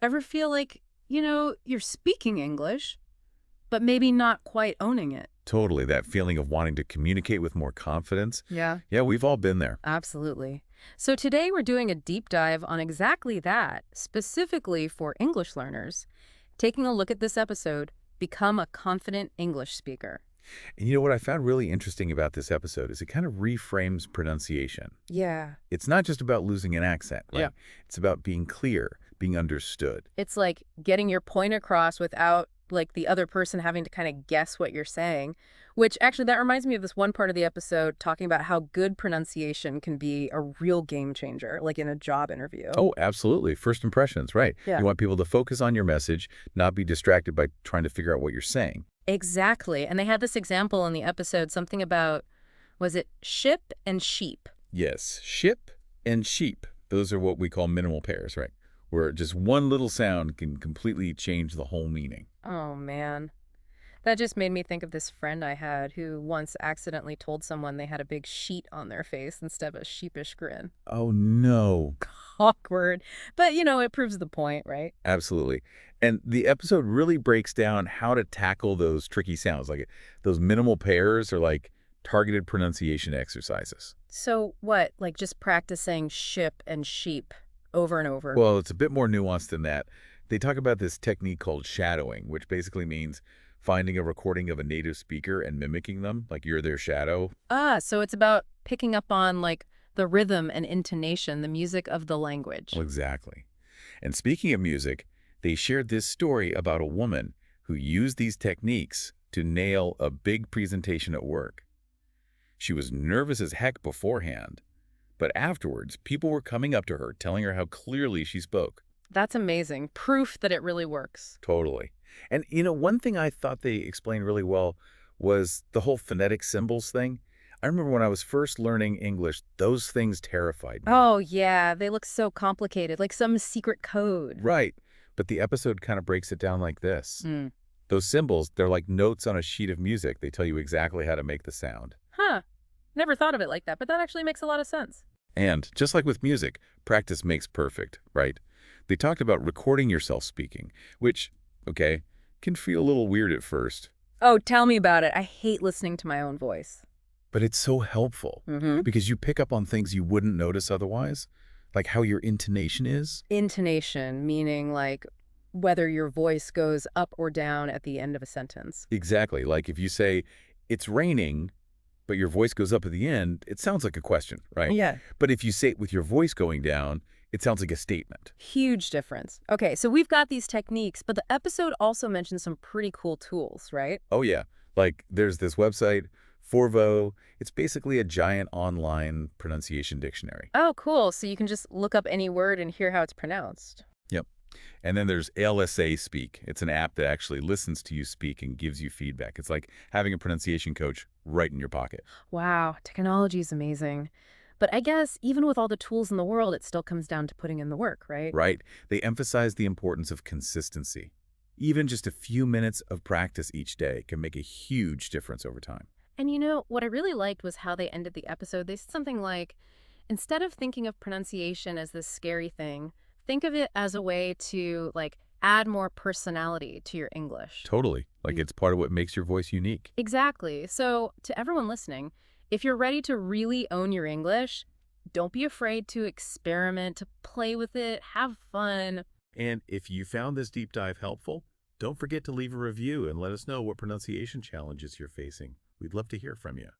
Ever feel like, you're speaking English, but maybe not quite owning it? Totally, that feeling of wanting to communicate with more confidence. Yeah, Yeah, we've all been there. absolutely. So today we're doing a deep dive on exactly that, specifically for English learners. Taking a look at this episode, Become a Confident English Speaker. And you know what I found really interesting about this episode is it kind of reframes pronunciation. Yeah. It's not just about losing an accent, Yeah. right? It's about being clear, being understood. It's like getting your point across without like the other person having to kind of guess what you're saying, which actually that reminds me of this one part of the episode talking about how good pronunciation can be a real game changer, like in a job interview. Oh, absolutely. First impressions, right. Yeah. You want people to focus on your message, not be distracted by trying to figure out what you're saying. Exactly. And they had this example in the episode, something about, was it ship and sheep? Yes, ship and sheep. Those are what we call minimal pairs, right? Where just one little sound can completely change the whole meaning. Oh, man. That just made me think of this friend I had who once accidentally told someone they had a big sheet on their face instead of a sheepish grin. Oh, no. Awkward. But, it proves the point, right? Absolutely. And the episode really breaks down how to tackle those tricky sounds. Like those minimal pairs are like targeted pronunciation exercises. So what, like just practicing ship and sheep over and over? Well, it's a bit more nuanced than that. They talk about this technique called shadowing, which basically means finding a recording of a native speaker and mimicking them, like you're their shadow. So it's about picking up on like the rhythm and intonation, the music of the language. Well, exactly. And speaking of music, they shared this story about a woman who used these techniques to nail a big presentation at work. She was nervous as heck beforehand, but afterwards, people were coming up to her telling her how clearly she spoke. That's amazing. Proof that it really works. Totally. And one thing I thought they explained really well was the whole phonetic symbols thing. I remember when I was first learning English, those things terrified me. Oh, yeah. They look so complicated, like some secret code. Right. But the episode kind of breaks it down like this. Hmm. Those symbols, they're like notes on a sheet of music. They tell you exactly how to make the sound. Huh. Never thought of it like that, but that actually makes a lot of sense. And just like with music, practice makes perfect, right? They talked about recording yourself speaking, which, okay, can feel a little weird at first, Oh, tell me about it. I hate listening to my own voice. but it's so helpful Mm-hmm. because you pick up on things you wouldn't notice otherwise, like how your intonation is. Intonation, meaning like whether your voice goes up or down at the end of a sentence. Exactly. Like if you say, it's raining, but your voice goes up at the end, it sounds like a question, right? Yeah. But if you say it with your voice going down, it sounds like a statement. Huge difference. Okay, so we've got these techniques, but the episode also mentions some pretty cool tools, right? Oh, yeah. Like there's this website, Forvo. It's basically a giant online pronunciation dictionary. Oh, cool. So you can just look up any word and hear how it's pronounced. Yep. And then there's ALSA Speak. It's an app that actually listens to you speak and gives you feedback. It's like having a pronunciation coach right in your pocket. Wow, technology is amazing. But I guess even with all the tools in the world, it still comes down to putting in the work, right? Right? They emphasize the importance of consistency. Even just a few minutes of practice each day can make a huge difference over time. And what I really liked was how they ended the episode. They said something like, instead of thinking of pronunciation as this scary thing, think of it as a way to like add more personality to your English. Totally. Like it's part of what makes your voice unique. Exactly. So to everyone listening, if you're ready to really own your English, don't be afraid to experiment, to play with it, have fun. And if you found this deep dive helpful, don't forget to leave a review and let us know what pronunciation challenges you're facing. We'd love to hear from you.